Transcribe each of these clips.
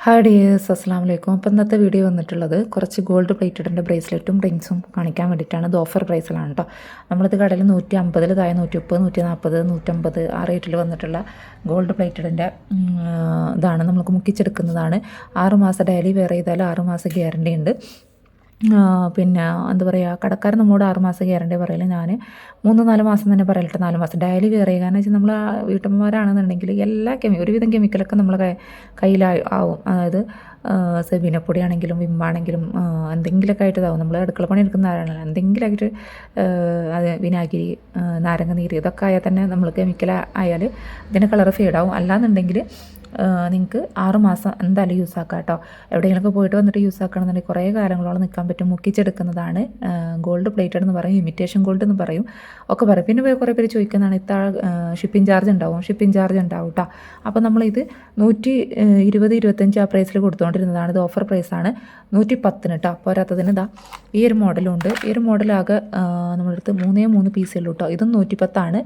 Hi dears, അസ്സാം വലൈക്കും. അപ്പോൾ ഇന്നത്തെ വീഡിയോ വന്നിട്ടുള്ളത് കുറച്ച് ഗോൾഡ് പ്ലേറ്റഡിൻ്റെ ബ്രേസ്ലെറ്റും റിങ്സും കാണിക്കാൻ വേണ്ടിയിട്ടാണ്. ഇത് ഓഫർ പ്രൈസിലാണ് കേട്ടോ. നമ്മളിത് കടയിൽ 150 താഴെ 130, 140, 150 ആ റേറ്റിൽ വന്നിട്ടുള്ള ഗോൾഡ് പ്ലേറ്റഡിൻ്റെ ഇതാണ്. നമുക്ക് മുക്കിച്ചെടുക്കുന്നതാണ്. 6 മാസം ഡെയിലി വെയർ ചെയ്താൽ 6 മാസം ഗ്യാരണ്ടി ഉണ്ട്. പിന്നെ എന്താ പറയുക, കടക്കാരൻ നമ്മോട് 6 മാസം ഗ്യാരണ്ടി പറയില്ല. ഞാൻ 3-4 മാസം തന്നെ പറയലിട്ട് 4 മാസം ഡെയിലി വെയർ ചെയ്യുക. കാരണം വെച്ചാൽ നമ്മൾ വീട്ടമ്മമാരാണെന്നുണ്ടെങ്കിൽ എല്ലാ ഒരുവിധം കെമിക്കലൊക്കെ നമ്മളെ കയ്യിലാവും. അതായത് സെബീനപ്പൊടിയാണെങ്കിലും വിമ്മാണെങ്കിലും എന്തെങ്കിലുമൊക്കെ ആയിട്ട് ഇതാവും. നമ്മൾ അടുക്കള പണി എടുക്കുന്നവരാണല്ലോ, എന്തെങ്കിലുമായിട്ട് അത് വിനാഗിരി, നാരങ്ങ നീര് ഇതൊക്കെ ആയാൽ തന്നെ നമ്മൾ കെമിക്കൽ ആയാൽ ഇതിൻ്റെ കളർ ഫെയ്ഡാവും. അല്ലാന്നുണ്ടെങ്കിൽ നിങ്ങൾക്ക് 6 മാസം എന്തായാലും യൂസ് ആക്കാം കേട്ടോ. എവിടെയെങ്കിലുമൊക്കെ പോയിട്ട് വന്നിട്ട് യൂസ് ആക്കണമെന്നുണ്ടെങ്കിൽ കുറേ കാലങ്ങളോളം നിൽക്കാൻ പറ്റും. മുക്കിച്ചെടുക്കുന്നതാണ്. ഗോൾഡ് പ്ലേറ്റഡ് എന്ന് പറയും, ഇമിറ്റേഷൻ ഗോൾഡ് എന്ന് പറയും, ഒക്കെ പറയും. പിന്നെ കുറേ പേര് ചോദിക്കുന്നതാണ് ഷിപ്പിംഗ് ചാർജ് ഉണ്ടാവും. ഷിപ്പിംഗ് ചാർജ് ഉണ്ടാവും കേട്ടോ. അപ്പോൾ നമ്മളിത് 120-125 ആ പ്രൈസിൽ കൊടുത്തുകൊണ്ടിരുന്നതാണ്. ഇത് ഓഫർ പ്രൈസാണ്. 110 കേട്ടോ. പോരാത്തതിന് ഇതാ ഈ ഒരു മോഡലുണ്ട്. ഈ ഒരു മോഡലാകെ നമ്മളടുത്ത് 3 പീസേ ഉള്ളൂ കേട്ടോ. ഇതും 110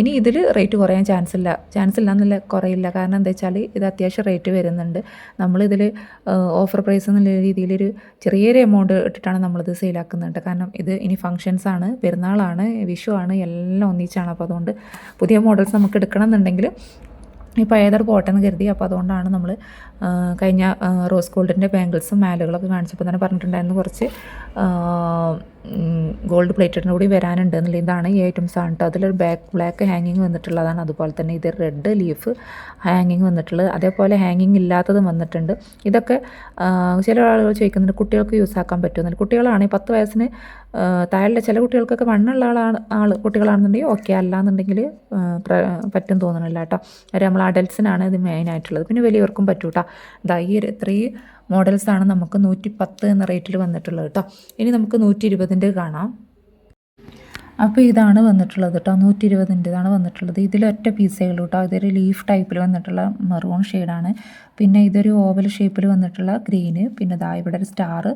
ഇനി ഇതിൽ റേറ്റ് കുറയാൻ ചാൻസ് ഇല്ല എന്നല്ല, കുറയില്ല. കാരണം എന്താ വെച്ചാൽ ഇത് അത്യാവശ്യം റേറ്റ് വരുന്നുണ്ട്. നമ്മളിതിൽ ഓഫർ പ്രൈസ് എന്നുള്ള രീതിയിലൊരു ചെറിയൊരു എമൗണ്ട് ഇട്ടിട്ടാണ് നമ്മളിത് സെയിലാക്കുന്നുണ്ട്. കാരണം ഇത് ഇനി ഫങ്ഷൻസാണ്, പെരുന്നാളാണ്, വിഷു ആണ്, എല്ലാം ഒന്നിച്ചാണ്. അപ്പോൾ അതുകൊണ്ട് പുതിയ മോഡൽസ് നമുക്ക് എടുക്കണം എന്നുണ്ടെങ്കിൽ ഇപ്പോൾ ഏതൊരു പോട്ടെന്ന് കരുതി. അപ്പോൾ അതുകൊണ്ടാണ് നമ്മൾ കഴിഞ്ഞ റോസ് ഗോൾഡിൻ്റെ ബാംഗിൾസും മാലകളൊക്കെ കാണിച്ചപ്പോൾ തന്നെ പറഞ്ഞിട്ടുണ്ടായിരുന്നു കുറച്ച് ഗോൾഡ് പ്ലേറ്റഡിൻ്റെ കൂടി വരാനുണ്ട് എന്നുള്ള. ഇതാണ് ഈ ഐറ്റംസ് ആണ് കേട്ടോ. അതിലൊരു ബ്ലാക്ക് ഹാങ്ങിങ് വന്നിട്ടുള്ളതാണ്. അതുപോലെ തന്നെ ഇത് റെഡ് ലീഫ് ഹാങ്ങിങ് വന്നിട്ടുള്ളത്, അതേപോലെ ഹാങ്ങിങ് ഇല്ലാത്തതും വന്നിട്ടുണ്ട്. ഇതൊക്കെ ചില ആളുകൾ ചോദിക്കുന്നുണ്ട് കുട്ടികൾക്ക് യൂസ് ആക്കാൻ പറ്റുമെന്നില്ല. കുട്ടികളാണെങ്കിൽ 10 വയസ്സിന് താഴെ ചില കുട്ടികൾക്കൊക്കെ മണ്ണുള്ള കുട്ടികളാണെന്നുണ്ടെങ്കിൽ ഓക്കെ, അല്ലാന്നുണ്ടെങ്കിൽ പറ്റും തോന്നണില്ല കേട്ടോ. നമ്മൾ അഡൽട്ട്സിനാണ് ഇത് മെയിനായിട്ടുള്ളത്. പിന്നെ വലിയവർക്കും പറ്റും കേട്ടോ. ഇതാ ഈ 3 മോഡൽസാണ് നമുക്ക് 110 എന്ന റേറ്റിൽ വന്നിട്ടുള്ളത് കേട്ടോ. ഇനി നമുക്ക് 120ൻ്റെ കാണാം. അപ്പോൾ ഇതാണ് വന്നിട്ടുള്ളത് കേട്ടോ. 120ൻ്റെതാണ് വന്നിട്ടുള്ളത്. ഇതിലൊറ്റ പീസേ ഉള്ളൂ കേട്ടോ. ഇതൊരു ലീഫ് ടൈപ്പിൽ വന്നിട്ടുള്ള മെറൂൺ ഷെയ്ഡാണ്. പിന്നെ ഇതൊരു ഓവൽ ഷേപ്പിൽ വന്നിട്ടുള്ള ഗ്രീന്. പിന്നെ ഇതാ ഇവിടെ ഒരു സ്റ്റാർ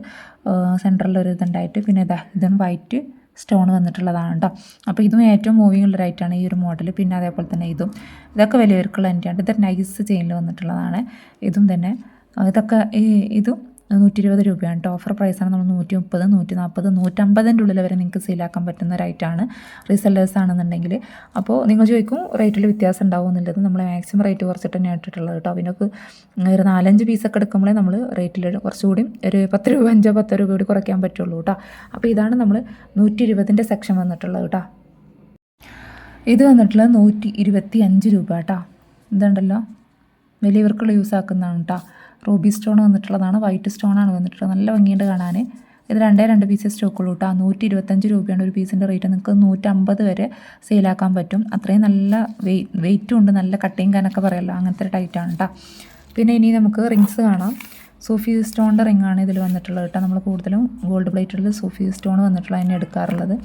സെൻറ്ററിലൊരു ഇതുണ്ടായിട്ട്, പിന്നെ ഇതും വൈറ്റ് സ്റ്റോൺ വന്നിട്ടുള്ളതാണ് കേട്ടോ. അപ്പോൾ ഇതും ഏറ്റവും മൂവിങ് ഉള്ള റൈറ്റാണ് ഈ ഒരു മോഡൽ. പിന്നെ അതേപോലെ തന്നെ ഇതൊക്കെ വലിയവർക്കുള്ള എൻ്റെയാണ്. ഇത് നൈസ് ചെയിനിൽ വന്നിട്ടുള്ളതാണ്. ഇതും തന്നെ ഇതും 120 രൂപയാണ് കേട്ടോ. ഓഫർ പ്രൈസാണ്. നമ്മൾ 130, 140, 150ൻ്റെ ഉള്ളിൽ വരെ നിങ്ങൾക്ക് സെയിലാക്കാൻ പറ്റുന്ന റേറ്റാണ്. റീസെല്ലേഴ്സ് ആണെന്നുണ്ടെങ്കിൽ. അപ്പോൾ നിങ്ങൾ ചോദിക്കും റേറ്റിൽ വ്യത്യാസം ഉണ്ടാവും എന്നുള്ളത്. നമ്മൾ മാക്സിമം റേറ്റ് കുറച്ചിട്ട് തന്നെ ഇട്ടിട്ടുള്ളത് കേട്ടോ. അതിനൊക്കെ ഒരു 4-5 പീസൊക്കെ എടുക്കുമ്പോഴേ നമ്മൾ റേറ്റിൽ കുറച്ചുകൂടി ഒരു 10 രൂപ 5-10 രൂപ കൂടി കുറയ്ക്കാൻ പറ്റുള്ളൂ കേട്ടോ. അപ്പോൾ ഇതാണ് നമ്മൾ 120ൻ്റെ സെക്ഷൻ വന്നിട്ടുള്ളത് കേട്ടോ. ഇത് വന്നിട്ടുള്ളത് 125 രൂപ കേട്ടോ. ഇതുണ്ടല്ലോ, വലിയവർക്കുള്ള യൂസ് ആക്കുന്നതാണ് കേട്ടോ. റൂബി സ്റ്റോൺ വന്നിട്ടുള്ളതാണ്. വൈറ്റ് സ്റ്റോണാണ് വന്നിട്ടുള്ളത്. നല്ല ഭംഗിയുണ്ട് കാണാൻ. ഇത് 2 പീസ് സ്റ്റോക്കുള്ളൂ കേട്ടോ. 125 രൂപയാണ് ഒരു പീസിൻ്റെ റേറ്റ്. നിങ്ങൾക്ക് 150 വരെ സെയിലാക്കാൻ പറ്റും. അത്രയും നല്ല വെയിറ്റും ഉണ്ട്. നല്ല കട്ടിങ് കാനൊക്കെ പറയുമല്ലോ, അങ്ങനത്തെ ടൈറ്റാണ് കേട്ടോ. പിന്നെ ഇനി നമുക്ക് റിങ്സ് കാണാം. സൂഫി സ്റ്റോണിൻ്റെ റിങ്ങാണ് ഇതിൽ വന്നിട്ടുള്ളത് കേട്ടോ. നമ്മൾ കൂടുതലും ഗോൾഡ് പ്ലേറ്റഡിൽ സൂഫി സ്റ്റോൺ വന്നിട്ടുള്ള അതിനെ എടുക്കാറുള്ളത്.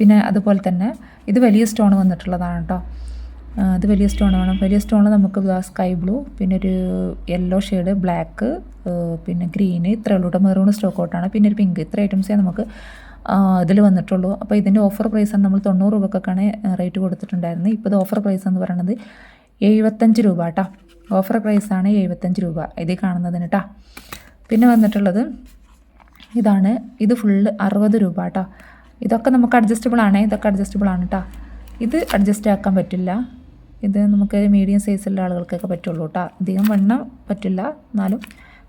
പിന്നെ അതുപോലെ തന്നെ ഇത് വലിയ സ്റ്റോൺ വന്നിട്ടുള്ളതാണ് കേട്ടോ. ഇത് വലിയ സ്റ്റോൺ വേണം. വലിയ സ്റ്റോണിൽ നമുക്ക് സ്കൈ ബ്ലൂ, പിന്നെ ഒരു യെല്ലോ ഷെയ്ഡ്, ബ്ലാക്ക്, പിന്നെ ഗ്രീന്, ഇത്രയേ ഉള്ളൂ കേട്ടോ. മെറൂൺ സ്റ്റോക്ക് ഔട്ടാണ്. പിന്നെ ഒരു പിങ്ക്. ഇത്ര ഐറ്റംസേ നമുക്ക് ഇതിൽ വന്നിട്ടുള്ളൂ. അപ്പോൾ ഇതിൻ്റെ ഓഫർ പ്രൈസാണ്. നമ്മൾ 90 രൂപക്കൊക്കെയാണ് റേറ്റ് കൊടുത്തിട്ടുണ്ടായിരുന്നത്. ഇപ്പോൾ ഇത് ഓഫർ പ്രൈസ് എന്ന് പറയുന്നത് 75 രൂപ കേട്ടോ. ഓഫർ പ്രൈസാണ് 75 രൂപ ഇതിൽ കാണുന്നതിന് കേട്ടോ. പിന്നെ വന്നിട്ടുള്ളത് ഇതാണ്. ഇത് ഫുള്ള് 60 രൂപ കേട്ടോ. ഇതൊക്കെ നമുക്ക് അഡ്ജസ്റ്റബിൾ ആണ്. ഇതൊക്കെ അഡ്ജസ്റ്റബിൾ ആണ് കേട്ടോ. ഇത് അഡ്ജസ്റ്റ് ആക്കാൻ പറ്റില്ല. ഇത് നമുക്ക് മീഡിയം സൈസുള്ള ആളുകൾക്കൊക്കെ പറ്റുള്ളൂ കേട്ടോ. അധികം വണ്ണം പറ്റില്ല, എന്നാലും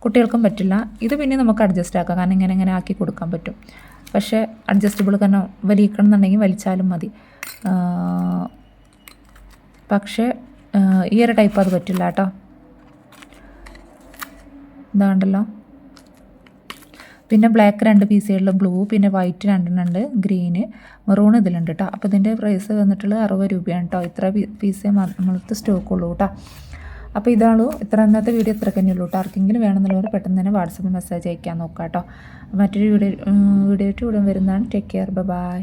കുട്ടികൾക്കും പറ്റില്ല. ഇത് പിന്നെ നമുക്ക് അഡ്ജസ്റ്റ് ആക്കാം. കാരണം ഇങ്ങനെ ആക്കി കൊടുക്കാൻ പറ്റും. പക്ഷേ അഡ്ജസ്റ്റബിൾ കാരണം വലിക്കണം എന്നുണ്ടെങ്കിൽ വലിച്ചാലും മതി. പക്ഷേ ഈ ഒരു ടൈപ്പ് അത് പറ്റില്ല കേട്ടോ. ഇതാണ്ടല്ലോ. പിന്നെ ബ്ലാക്ക് 2 പീസുകളിൽ, ബ്ലൂ, പിന്നെ വൈറ്റ് 2 ഉണ്ട്, ഗ്രീന്, മെറൂൺ ഇതിലുണ്ട് കേട്ടോ. അപ്പോൾ ഇതിൻ്റെ പ്രൈസ് വന്നിട്ടുള്ളത് 60 രൂപയാണ് കേട്ടോ. ഇത്ര പീസേ നമ്മളടുത്ത് സ്റ്റോക്കുള്ളൂ കേട്ടോ. അപ്പോൾ ഇന്നത്തെ വീഡിയോ ഇത്ര തന്നെയുള്ളൂ കേട്ടോ. ആർക്കെങ്കിലും വേണമെന്നുള്ളവർ പെട്ടെന്ന് തന്നെ വാട്സപ്പിൽ മെസ്സേജ് അയക്കാൻ നോക്കാം കേട്ടോ. മറ്റൊരു വീഡിയോ വരുന്നതാണ്. Take care, by.